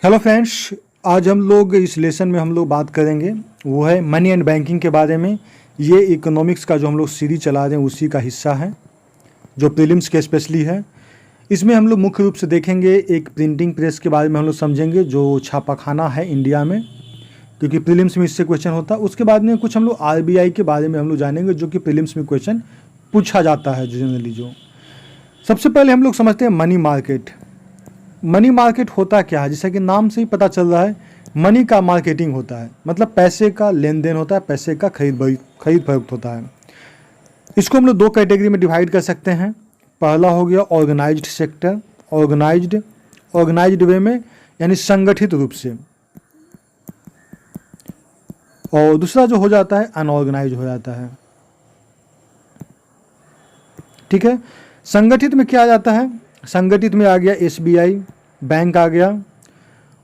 Hello friends, आज हम लोग इस लेसन में हम लोग बात करेंगे वो है मनी एंड बैंकिंग के बारे में। ये इकोनॉमिक्स का जो हम लोग सीरीज चला रहे हैं उसी का हिस्सा है जो प्रीलिम्स के स्पेशली है। इसमें हम लोग मुख्य रूप से देखेंगे एक प्रिंटिंग प्रेस के बारे में हम लोग समझेंगे जो छापाखाना है इंडिया में, क्योंकि प्रीलिम्स में इससे क्वेश्चन होता है। उसके बाद में कुछ हम लोग आरबीआई के बारे में हम लोग जानेंगे जो कि प्रीलिम्स में क्वेश्चन पूछा जाता है जनरली। जो सबसे पहले हम लोग समझते हैं मनी मार्केट। मनी मार्केट होता क्या है? जैसा कि नाम से ही पता चल रहा है, मनी का मार्केटिंग होता है, मतलब पैसे का लेन देन होता है, पैसे का खरीद फरोख्त होता है। इसको हम लोग दो कैटेगरी में डिवाइड कर सकते हैं। पहला हो गया ऑर्गेनाइज्ड सेक्टर, ऑर्गेनाइज्ड वे में यानी संगठित रूप से, और दूसरा जो हो जाता है अनऑर्गेनाइज्ड हो जाता है। ठीक है, संगठित में क्या आ जाता है? संगठित में आ गया एसबीआई बैंक आ गया।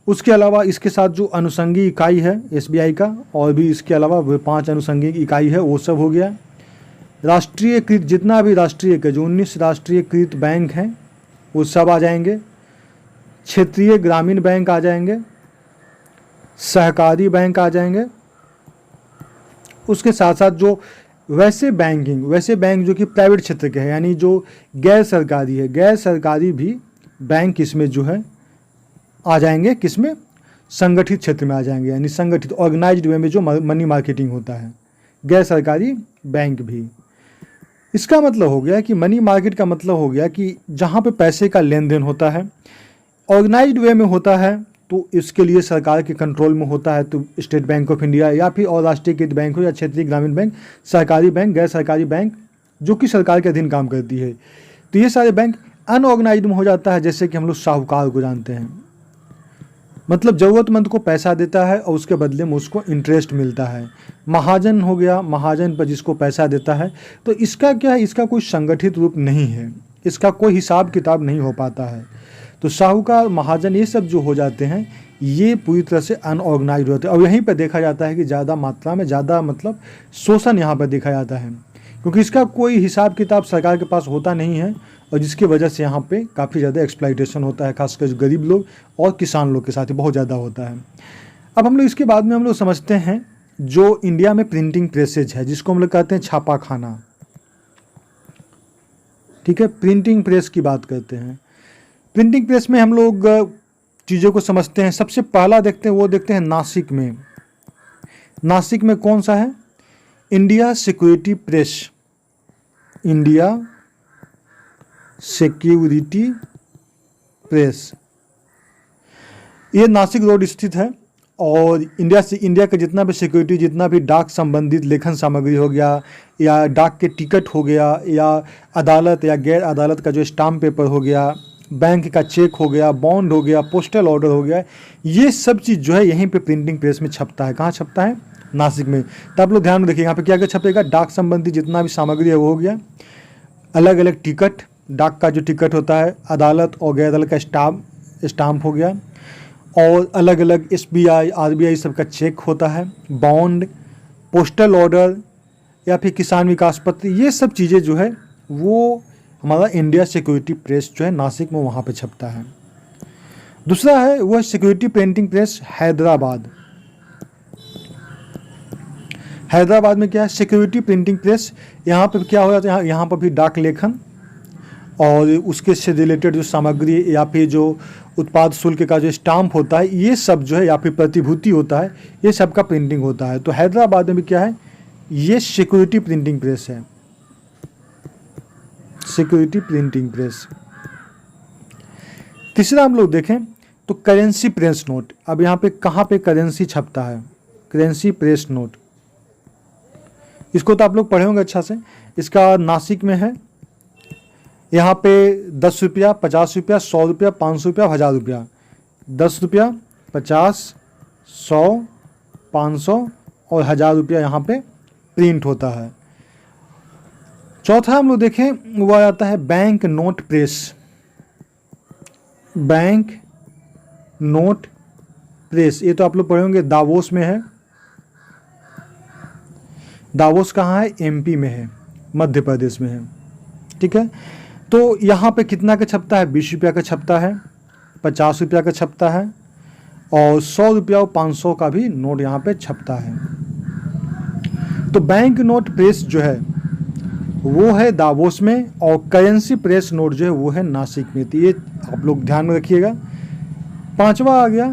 उसके अलावा इसके साथ जो अनुषंगी इकाई है एसबीआई का, और भी इसके अलावा वो 5 अनुषंगी इकाई है, वो सब हो गया। राष्ट्रीयकृत जितना भी राष्ट्रीयकृत जो 19 राष्ट्रीयकृत बैंक हैं वो सब आ जाएंगे। क्षेत्रीय ग्रामीण बैंक आ जाएंगे, सहकारी बैंक आ जाएंगे। उसके साथ साथ जो वैसे बैंक जो कि प्राइवेट क्षेत्र के हैं, यानी जो गैर सरकारी है, गैर सरकारी भी बैंक इसमें जो है आ जाएंगे। किसमें? संगठित क्षेत्र में आ जाएंगे, यानी संगठित ऑर्गेनाइज्ड वे में जो मनी मार्केटिंग होता है, गैर सरकारी बैंक भी। इसका मतलब हो गया कि मनी मार्केट का मतलब हो गया कि जहाँ पे पैसे का लेन देन होता है ऑर्गेनाइज्ड वे में होता है, तो इसके लिए सरकार के कंट्रोल में होता है। तो स्टेट बैंक ऑफ इंडिया या फिर और राष्ट्रीयकृत बैंक हो या क्षेत्रीय ग्रामीण बैंक, सरकारी बैंक, गैर सरकारी बैंक जो कि सरकार के अधीन काम करती है, तो ये सारे बैंक अनऑर्गेनाइज्ड में हो जाता है। जैसे कि हम लोग साहूकार को जानते हैं, मतलब ज़रूरतमंद को पैसा देता है और उसके बदले में उसको इंटरेस्ट मिलता है। महाजन हो गया, महाजन पर जिसको पैसा देता है, तो इसका क्या है? इसका कोई संगठित रूप नहीं है, इसका कोई हिसाब किताब नहीं हो पाता है। तो साहूकार, महाजन, ये सब जो हो जाते हैं ये पूरी तरह से अनऑर्गेनाइज्ड होते हैं। और यहीं पर देखा जाता है कि ज़्यादा मात्रा में, ज़्यादा मतलब शोषण यहाँ पर देखा जाता है, क्योंकि इसका कोई हिसाब किताब सरकार के पास होता नहीं है, और जिसकी वजह से यहाँ पे काफ़ी ज़्यादा एक्सप्लॉइटेशन होता है, खासकर जो गरीब लोग और किसान लोग के साथ ही बहुत ज़्यादा होता है। अब हम लोग इसके बाद में हम लोग समझते हैं जो इंडिया में प्रिंटिंग प्रेसेज है, जिसको हम लोग कहते हैं छापाखाना। ठीक है, प्रिंटिंग प्रेस की बात करते हैं। प्रिंटिंग प्रेस में हम लोग चीज़ों को समझते हैं। सबसे पहला देखते हैं, वो देखते हैं नासिक में। नासिक में कौन सा है? India security press, India security press, ये नासिक रोड स्थित है। और इंडिया का जितना भी सिक्योरिटी, जितना भी डाक संबंधित लेखन सामग्री हो गया, या डाक के टिकट हो गया, या अदालत या गैर अदालत का जो स्टाम्प पेपर हो गया, बैंक का चेक हो गया, बॉन्ड हो गया, पोस्टल ऑर्डर हो गया, ये सब चीज़ जो है यहीं पे प्रिंटिंग प्रेस में छपता है। कहाँ छपता है? नासिक में। तो आप लोग ध्यान में देखिए, यहाँ पे क्या क्या छपेगा? डाक संबंधी जितना भी सामग्री है वो हो गया, अलग अलग टिकट, डाक का जो टिकट होता है, अदालत और गैर अदालत का स्टाम्प हो गया, और अलग अलग एसबीआई, आरबीआई सब का चेक होता है, बॉन्ड, पोस्टल ऑर्डर या फिर किसान विकास पत्र, ये सब चीज़ें जो है वो हमारा इंडिया सिक्योरिटी प्रेस जो है नासिक में वहाँ पे छपता है। दूसरा है वो है security printing press Hyderabad. Hyderabad में क्या है? Security printing press. यहाँ पे क्या हो जाता है? यहाँ पर भी डाक लेखन और उसके से रिलेटेड जो सामग्री या फिर जो उत्पाद शुल्क का जो स्टाम्प होता है, ये सब जो है, या फिर प्रतिभूति होता है, ये सब का प्रिंटिंग होता है। तो हैदराबाद में भी क्या है? ये सिक्योरिटी प्रिंटिंग प्रेस है, सिक्योरिटी प्रिंटिंग प्रेस। तीसरा हम लोग देखें तो करेंसी प्रेस नोट। अब यहाँ पे कहाँ पे करेंसी छपता है? करेंसी प्रेस नोट, इसको तो आप लोग पढ़े होंगे अच्छा से। इसका नासिक में है। यहाँ पे 10 रुपया, 50 रुपया, 100 रुपया, 500 रुपया, 1000 रुपया, 10 रुपया, 50, 100, 500 और 1000 रुपया यहाँ पे प्रिंट होता है। चौथा हम लोग देखें वो आ जाता है bank note press. Bank note press, ये तो आप लोग पढ़े होंगे, दावोस में है। दावोस कहाँ है? एमपी में है, मध्य प्रदेश में है। ठीक है, तो यहाँ पे कितना का छपता है? 20 रुपया का छपता है, 50 रुपया का छपता है, और 100 रुपया और 500 का भी नोट यहाँ पे छपता है। तो बैंक नोट प्रेस जो है वो है दावोस में, और करेंसी प्रेस नोट जो है वो है नासिक में। तो ये आप लोग ध्यान में रखिएगा। पांचवा आ गया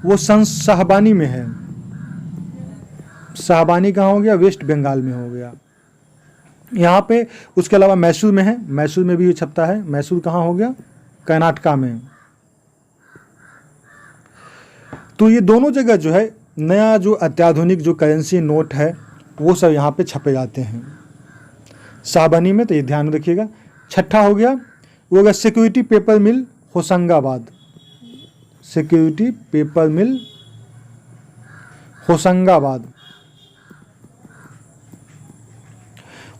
वो शाहबानी में है। शाहबानी कहाँ हो गया? वेस्ट बंगाल में हो गया यहाँ पे। उसके अलावा मैसूर में है, मैसूर में भी ये छपता है। मैसूर कहाँ हो गया? कर्नाटका में। तो ये दोनों जगह जो है नया जो अत्याधुनिक जो करेंसी नोट है वो सब यहाँ पे छपे जाते हैं शाहबानी में। तो ये ध्यान रखिएगा। छठा हो गया वो होगा सिक्योरिटी पेपर मिल होशंगाबाद। सिक्योरिटी पेपर मिल होशंगाबाद।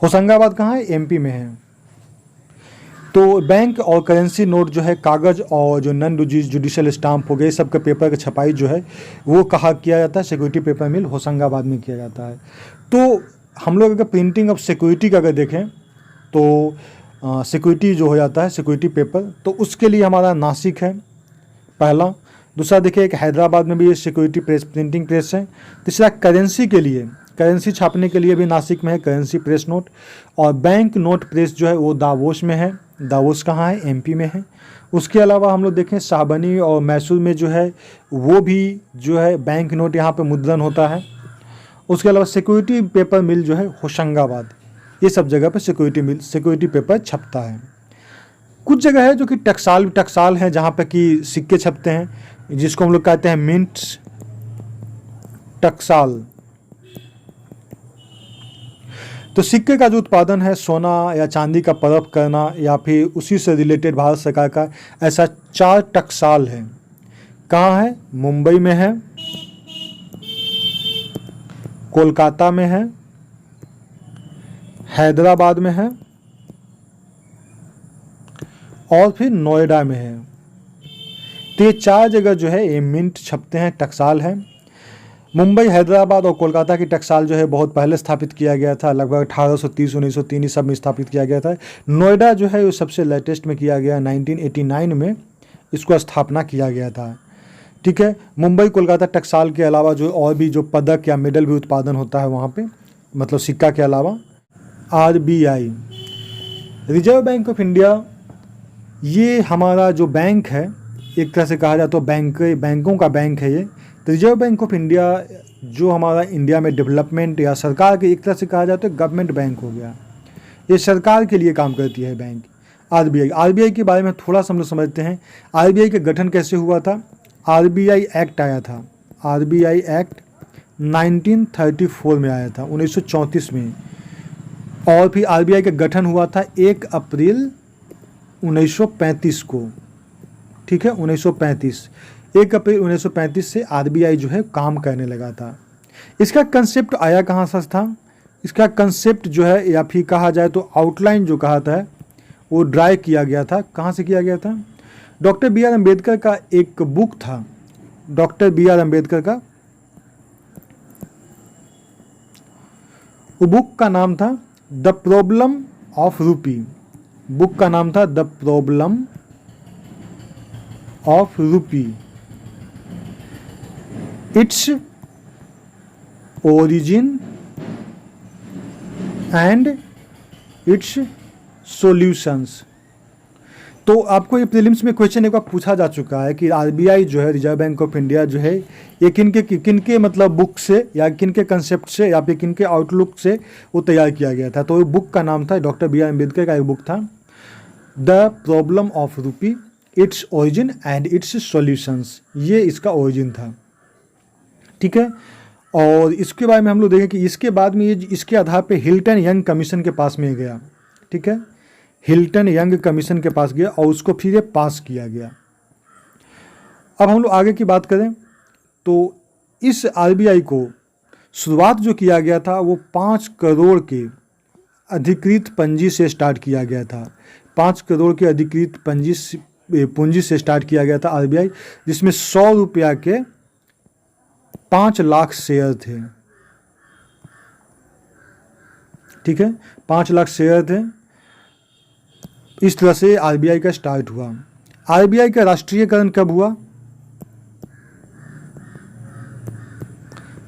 होशंगाबाद कहाँ है? एमपी में है। तो बैंक और करेंसी नोट जो है कागज़ और जो नॉन जुडिशियल स्टाम्प हो गए सब के पेपर की छपाई जो है वो कहाँ किया जाता है? सिक्योरिटी पेपर मिल होशंगाबाद में किया जाता है। तो हम लोग अगर प्रिंटिंग ऑफ सिक्योरिटी का अगर देखें तो सिक्योरिटी जो हो जाता है सिक्योरिटी पेपर, तो उसके लिए हमारा नासिक है पहला। दूसरा देखिए एक हैदराबाद में भी ये सिक्योरिटी प्रेस प्रिंटिंग प्रेस है। तीसरा करेंसी के लिए, करेंसी छापने के लिए भी नासिक में है करेंसी प्रेस नोट। और बैंक नोट प्रेस जो है वो दावोस में है। दावोस कहाँ है? एमपी में है। उसके अलावा हम लोग देखें शाहबानी और मैसूर में जो है वो भी जो है बैंक नोट यहाँ पे मुद्रण होता है। उसके अलावा सिक्योरिटी पेपर मिल जो है होशंगाबाद, ये सब जगह पे सिक्योरिटी पेपर छपता है। कुछ जगह है जो कि टकसाल है जहाँ पे कि सिक्के छपते हैं, जिसको हम लोग कहते हैं मिंट टकसाल। तो सिक्के का जो उत्पादन है सोना या चांदी का परख करना या फिर उसी से रिलेटेड भारत सरकार का ऐसा 4 टकसाल है। कहाँ है? मुंबई में है, कोलकाता में है, हैदराबाद में है और फिर नोएडा में है। तो ये 4 जगह जो है ये मिंट छपते हैं, टकसाल है। मुंबई, हैदराबाद और कोलकाता की टकसाल जो है बहुत पहले स्थापित किया गया था, लगभग 1830 1903 सब में स्थापित किया गया था। नोएडा जो है वो सबसे लेटेस्ट में किया गया, 1989 में इसको स्थापना किया गया था। ठीक है। मुंबई कोलकाता टकसाल के अलावा जो और भी जो पदक या मेडल भी उत्पादन होता है वहाँ पे, मतलब सिक्का के अलावा RBI reserve bank of India, ये हमारा जो बैंक है एक तरह से कहा जाए तो बैंकों का बैंक है ये। तो रिजर्व बैंक ऑफ इंडिया जो हमारा इंडिया में डेवलपमेंट या सरकार के एक तरह से कहा जाए तो गवर्नमेंट बैंक हो गया, ये सरकार के लिए काम करती है बैंक। RBI के बारे में थोड़ा सा हम लोग समझते हैं। RBI का गठन कैसे हुआ था? RBI एक्ट आया था, RBI एक्ट 1934 में आया था, 1934 में। और फिर RBI का गठन हुआ था 1 अप्रैल 1935 को। ठीक है, 1935, 1 अप्रैल 1935 से RBI जो है काम करने लगा था। इसका कंसेप्ट आया कहाँ से था? इसका कंसेप्ट जो है या फिर कहा जाए तो आउटलाइन जो कहा था वो ड्राई किया गया था। कहाँ से किया गया था? डॉक्टर BR अम्बेडकर का एक बुक था, डॉक्टर BR अम्बेडकर का, वो बुक का नाम था द प्रॉब्लम ऑफ रूपी। बुक का नाम था द प्रॉब्लम ऑफ रूपी, its origin and it's solutions. तो आपको ये प्रीलिम्स में क्वेश्चन एक बार पूछा जा चुका है कि RBI जो है रिजर्व बैंक ऑफ इंडिया जो है ये किनके मतलब बुक से या किनके कंसेप्ट से या फिर किनके आउटलुक से वो तैयार किया गया था। तो बुक का नाम था डॉक्टर BR अम्बेडकर का एक बुक था द प्रॉब्लम ऑफ रूपी, its origin and it's solutions, ये इसका ओरिजिन था। ठीक है। और इसके बारे में हम लोग देखें कि इसके बाद में ये इसके आधार पे हिल्टन यंग कमीशन के पास में गया। ठीक है, हिल्टन यंग कमीशन के पास गया और उसको फिर ये पास किया गया। अब हम लोग आगे की बात करें तो इस RBI को शुरुआत जो किया गया था वो 5 करोड़ के अधिकृत पूंजी से स्टार्ट किया गया था। 5 करोड़ के अधिकृत पूंजी से स्टार्ट किया गया था RBI, जिसमें 100 रुपया के 5 लाख शेयर थे। ठीक है, 5 लाख शेयर थे। इस तरह से RBI का स्टार्ट हुआ। RBI का राष्ट्रीयकरण कब हुआ?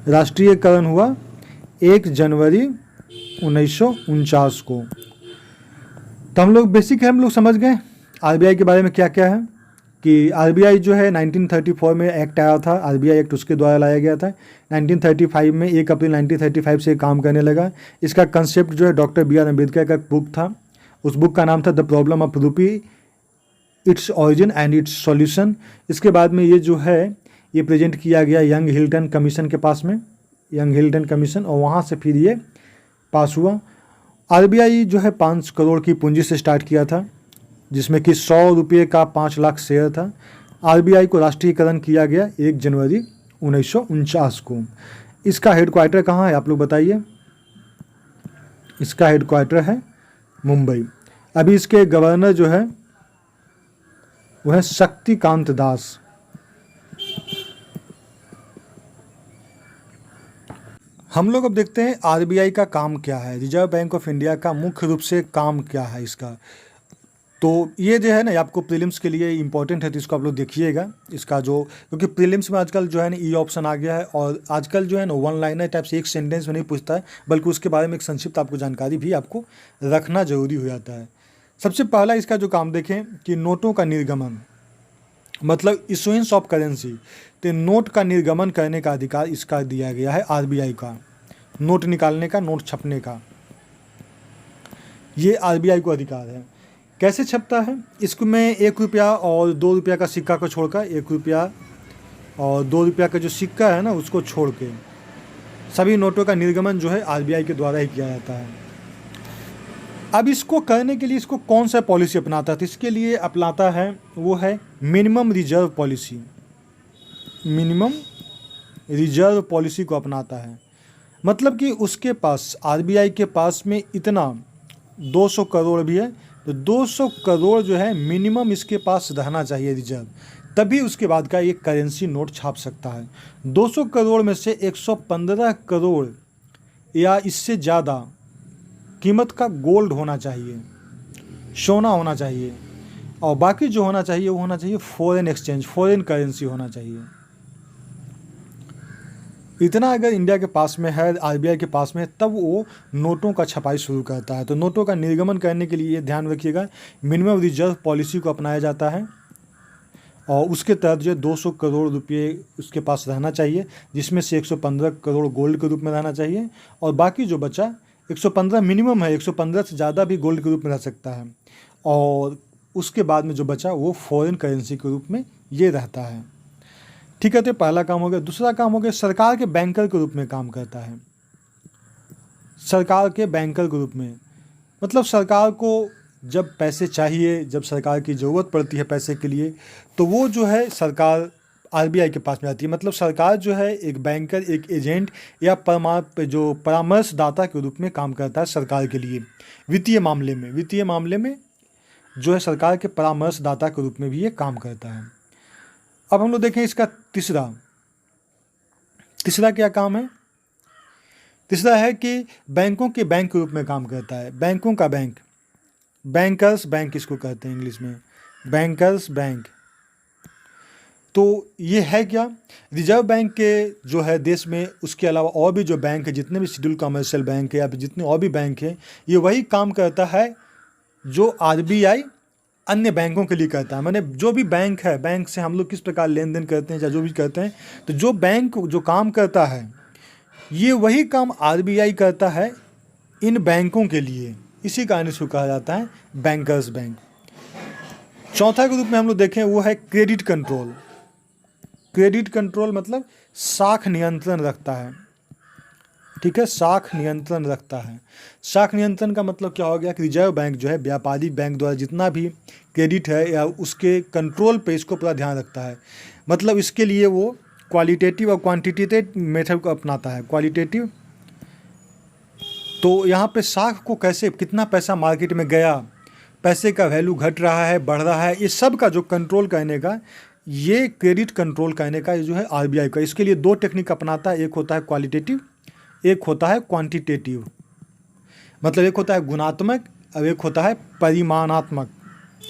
राष्ट्रीयकरण हुआ 1 जनवरी 1949 को। तो हम लोग बेसिक है, हम लोग समझ गए आरबीआई के बारे में क्या क्या है, कि आरबीआई जो है 1934 में एक्ट आया था, आरबीआई एक्ट उसके द्वारा लाया गया था। 1935 में 1 अप्रैल 1935 से काम करने लगा। इसका कंसेप्ट जो है डॉक्टर BR अम्बेडकर का बुक था, उस बुक का नाम था द प्रॉब्लम ऑफ रूपी, its origin and it's solution. इसके बाद में ये जो है ये प्रेजेंट किया गया यंग हिल्टन कमीशन के पास में, यंग हिल्टन कमीशन, और वहाँ से फिर ये पास हुआ। आरबीआई जो है 5 करोड़ की पूंजी से स्टार्ट किया था, जिसमें कि 100 रुपये का 5 लाख शेयर था। आरबीआई को राष्ट्रीयकरण किया गया 1 जनवरी 1949 को। इसका हेडक्वार्टर कहाँ है आप लोग बताइए? इसका हेडक्वार्टर है मुंबई। अभी इसके गवर्नर जो है वो है शक्तिकांत दास। हम लोग अब देखते हैं आरबीआई का काम क्या है, रिजर्व बैंक ऑफ इंडिया का मुख्य रूप से काम क्या है इसका। तो ये जो है ना आपको प्रीलिम्स के लिए इंपॉर्टेंट है, तो इसको आप लोग देखिएगा। इसका जो, क्योंकि प्रीलिम्स में आजकल जो है ना ऑप्शन आ गया है, और आजकल जो है ना 1 लाइनर टाइप से एक सेंटेंस में नहीं पूछता है, बल्कि उसके बारे में एक संक्षिप्त आपको जानकारी भी आपको रखना जरूरी हो जाता है। सबसे पहला इसका जो काम देखें कि नोटों का निर्गमन, मतलब इशुएंस ऑफ करेंसी, तो नोट का निर्गमन करने का अधिकार इसका दिया गया है आरबीआई का। नोट निकालने का, नोट छपने का, ये आरबीआई को अधिकार है। कैसे छपता है? इसमें 1 रुपया और 2 रुपया का सिक्का को छोड़कर, 1 रुपया और 2 रुपया का जो सिक्का है ना उसको छोड़ के सभी नोटों का निर्गमन जो है आरबीआई के द्वारा ही किया जाता है। अब इसको करने के लिए इसको कौन सा पॉलिसी अपनाता है? तो इसके लिए अपनाता है वो है minimum reserve policy. Minimum reserve policy को अपनाता है, मतलब कि उसके पास, आरबीआई के पास में इतना 200 करोड़ भी है, तो 200 करोड़ जो है मिनिमम इसके पास रहना चाहिए रिजर्व, तभी उसके बाद का एक करेंसी नोट छाप सकता है। 200 करोड़ में से 115 करोड़ या इससे ज़्यादा कीमत का गोल्ड होना चाहिए, सोना होना चाहिए, और बाकी जो होना चाहिए वो होना चाहिए फॉरेन एक्सचेंज, फॉरेन करेंसी होना चाहिए। इतना अगर इंडिया के पास में है, आरबीआई के पास में है, तब वो नोटों का छपाई शुरू करता है। तो नोटों का निर्गमन करने के लिए ये ध्यान रखिएगा, मिनिमम रिजर्व पॉलिसी को अपनाया जाता है, और उसके तहत जो 200 करोड़ रुपये उसके पास रहना चाहिए, जिसमें से 115 करोड़ गोल्ड के रूप में रहना चाहिए, और बाकी जो बचा 115 मिनिमम है, 115 से ज़्यादा भी गोल्ड के रूप में रह सकता है, और उसके बाद में जो बचा वो फॉरेन करेंसी के रूप में ये रहता है। ठीक है, तो पहला काम हो गया। दूसरा काम हो गया, सरकार के बैंकर के रूप में काम करता है। सरकार के बैंकर के रूप में मतलब सरकार को जब पैसे चाहिए, जब सरकार की ज़रूरत पड़ती है पैसे के लिए, तो वो जो है सरकार आरबीआई के पास में आती है। मतलब सरकार जो है एक बैंकर, एक एजेंट या परामर्शदाता के रूप में काम करता है सरकार के लिए। वित्तीय मामले में जो है सरकार के परामर्शदाता के रूप में भी ये काम करता है। अब हम लोग देखें इसका तीसरा क्या काम है? तीसरा है कि बैंकों के बैंक के रूप में काम करता है। बैंकों का बैंक, बैंकर्स बैंक इसको कहते हैं इंग्लिश में, बैंकर्स बैंक। तो ये है क्या? रिजर्व बैंक के जो है देश में, उसके अलावा और भी जो बैंक है, जितने भी शेड्यूल कमर्शियल बैंक है या फिर जितने और भी बैंक हैं, ये वही काम करता है जो आरबीआई अन्य बैंकों के लिए करता है। माने जो भी बैंक है, बैंक से हम लोग किस प्रकार लेन देन करते हैं या जो भी करते हैं, तो जो बैंक जो काम करता है ये वही काम आरबीआई करता है इन बैंकों के लिए। इसी कारण इसको कहा जाता है बैंकर्स बैंक। चौथा के रूप में हम लोग देखें वो है क्रेडिट कंट्रोल। क्रेडिट कंट्रोल मतलब साख नियंत्रण रखता है। ठीक है, साख नियंत्रण रखता है। साख नियंत्रण का मतलब क्या हो गया कि रिजर्व बैंक जो है व्यापारिक बैंक द्वारा जितना भी क्रेडिट है या उसके कंट्रोल पे इसको पूरा ध्यान रखता है। मतलब इसके लिए वो क्वालिटेटिव और क्वांटिटेटिव मेथड को अपनाता है। क्वालिटेटिव, तो यहाँ पे साख को कैसे, कितना पैसा मार्केट में गया, पैसे का वैल्यू घट रहा है, बढ़ रहा है, ये सब का जो कंट्रोल करने का, ये क्रेडिट कंट्रोल करने का जो है आरबीआई का। इसके लिए 2 टेक्निक अपनाता है, एक होता है क्वालिटेटिव, एक होता है क्वांटिटेटिव। मतलब एक होता है गुणात्मक और एक होता है परिमाणात्मक,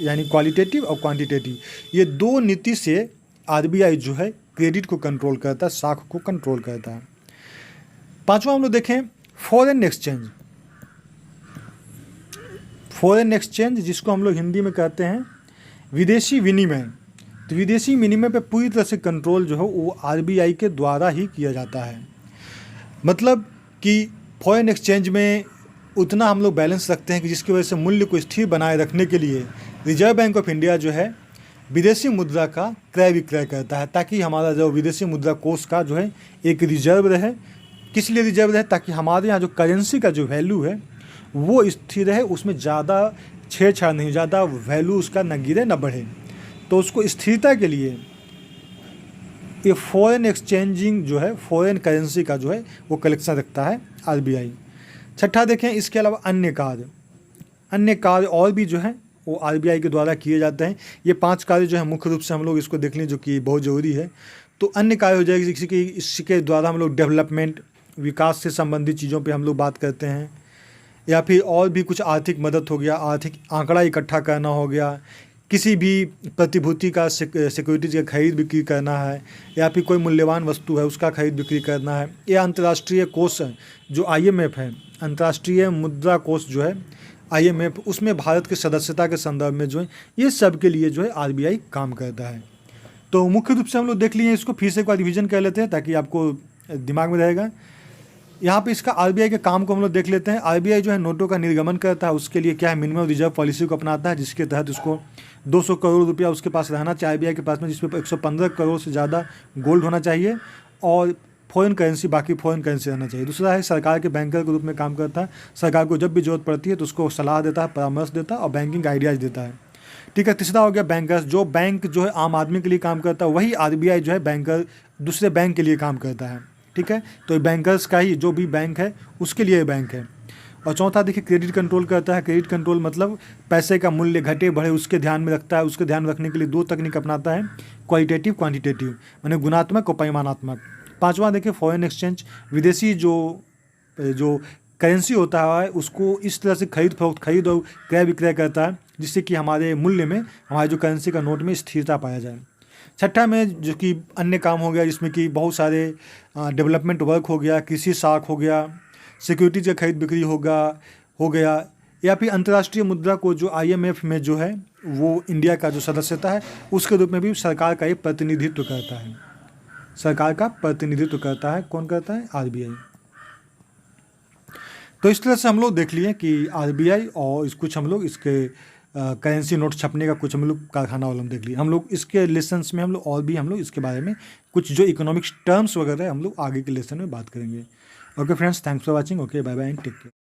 यानी क्वालिटेटिव और क्वांटिटेटिव। ये 2 नीति से आरबीआई जो है क्रेडिट को कंट्रोल करता है, साख को कंट्रोल करता है। पांचवा हम लोग देखें फॉरेन एक्सचेंज। फॉरेन एक्सचेंज जिसको हम लोग हिंदी में कहते हैं विदेशी विनिमय। तो विदेशी विनिमय पे पूरी तरह से कंट्रोल जो है वो आरबीआई के द्वारा ही किया जाता है। मतलब कि फॉरेन एक्सचेंज में उतना हम लोग बैलेंस रखते हैं कि जिसकी वजह से मूल्य को स्थिर बनाए रखने के लिए रिजर्व बैंक ऑफ इंडिया जो है विदेशी मुद्रा का क्रय विक्रय करता है, ताकि हमारा जो विदेशी मुद्रा कोष का जो है एक रिजर्व रहे। किस लिए रिजर्व रहे? ताकि हमारे यहाँ जो करेंसी का जो वैल्यू है वो स्थिर रहे, उसमें ज़्यादा छेड़छाड़ नहीं, ज़्यादा वैल्यू उसका न गिरे न बढ़े। तो उसको स्थिरता के लिए ये फॉरेन एक्सचेंजिंग जो है फॉरेन करेंसी का जो है वो कलेक्शन रखता है आरबीआई। छठा देखें इसके अलावा अन्य कार्य और भी जो है वो आरबीआई के द्वारा किए जाते हैं। ये 5 कार्य जो है मुख्य रूप से हम लोग इसको देख लें जो कि बहुत ज़रूरी है। तो अन्य कार्य हो जाएगी जैसे कि इसके द्वारा हम लोग डेवलपमेंट विकास से संबंधित चीज़ों पे हम लोग बात करते हैं, या फिर और भी कुछ आर्थिक मदद हो गया, आर्थिक आंकड़ा इकट्ठा करना हो गया, किसी भी प्रतिभूति का सिक्योरिटीज़ का खरीद बिक्री करना है, या फिर कोई मूल्यवान वस्तु है उसका खरीद बिक्री करना है, या अंतर्राष्ट्रीय कोष जो IMF है, अंतर्राष्ट्रीय मुद्रा कोष जो है IMF, उसमें भारत की सदस्यता के संदर्भ में जो है ये सब के लिए जो है आरबीआई काम करता है। तो मुख्य रूप से हम लोग देख लिए इसको, फिर से एक बार रिविजन कर लेते हैं ताकि आपको दिमाग में रहेगा। यहाँ पे इसका आरबीआई के काम को हम लोग देख लेते हैं। आरबीआई जो है नोटों का निर्गमन करता है, उसके लिए क्या है मिनिमम रिजर्व पॉलिसी को अपनाता है, जिसके तहत उसको 200 करोड़ रुपया उसके पास रहना चाहिए आरबीआई के पास में, जिसमें 115 करोड़ से ज़्यादा गोल्ड होना चाहिए और फॉरेन करेंसी, बाकी फॉरेन करेंसी रहना चाहिए। दूसरा है सरकार के बैंकर के रूप में काम करता है। सरकार को जब भी जरूरत पड़ती है तो उसको सलाह देता है, परामर्श देता है और बैंकिंग आइडियाज़ देता है। ठीक है। तीसरा हो गया बैंकर्स, जो बैंक जो है आम आदमी के लिए काम करता है, वही आरबीआई जो है बैंकर दूसरे बैंक के लिए काम करता है। ठीक है। तो बैंकर्स का ही जो भी बैंक है उसके लिए बैंक है। और चौथा देखिए क्रेडिट कंट्रोल करता है। क्रेडिट कंट्रोल मतलब पैसे का मूल्य घटे बढ़े उसके ध्यान में रखता है। उसके ध्यान रखने के लिए 2 तकनीक अपनाता है, क्वालिटेटिव क्वांटिटेटिव, माने गुणात्मक और परिमाणात्मक। पांचवा देखिए फॉरेन एक्सचेंज, विदेशी जो करेंसी होता है उसको इस तरह से खरीद और क्रय विक्रय करता है जिससे कि हमारे मूल्य में, हमारे जो करेंसी का नोट में स्थिरता पाया जाए। छठा में जो कि अन्य काम हो गया जिसमें कि बहुत सारे डेवलपमेंट वर्क हो गया, कृषि साख हो गया, सिक्योरिटीज का खरीद बिक्री हो गया, या फिर अंतर्राष्ट्रीय मुद्रा को जो IMF में जो है वो इंडिया का जो सदस्यता है उसके रूप में भी सरकार का ये प्रतिनिधित्व करता है। सरकार का प्रतिनिधित्व करता है, कौन करता है? आरबीआई। तो इस तरह से हम लोग देख लिए कि आरबीआई और कुछ हम लोग इसके करेंसी नोट छपने का कुछ हम लोग कारखाना वाला देख लिए। हम लोग इसके लेसन्स में हम लोग और भी हम लोग इसके बारे में कुछ जो इकोनॉमिक्स टर्म्स वगैरह हम लोग आगे के लेसन में बात करेंगे। Okay friends, thanks for watching. Okay, bye bye and take care.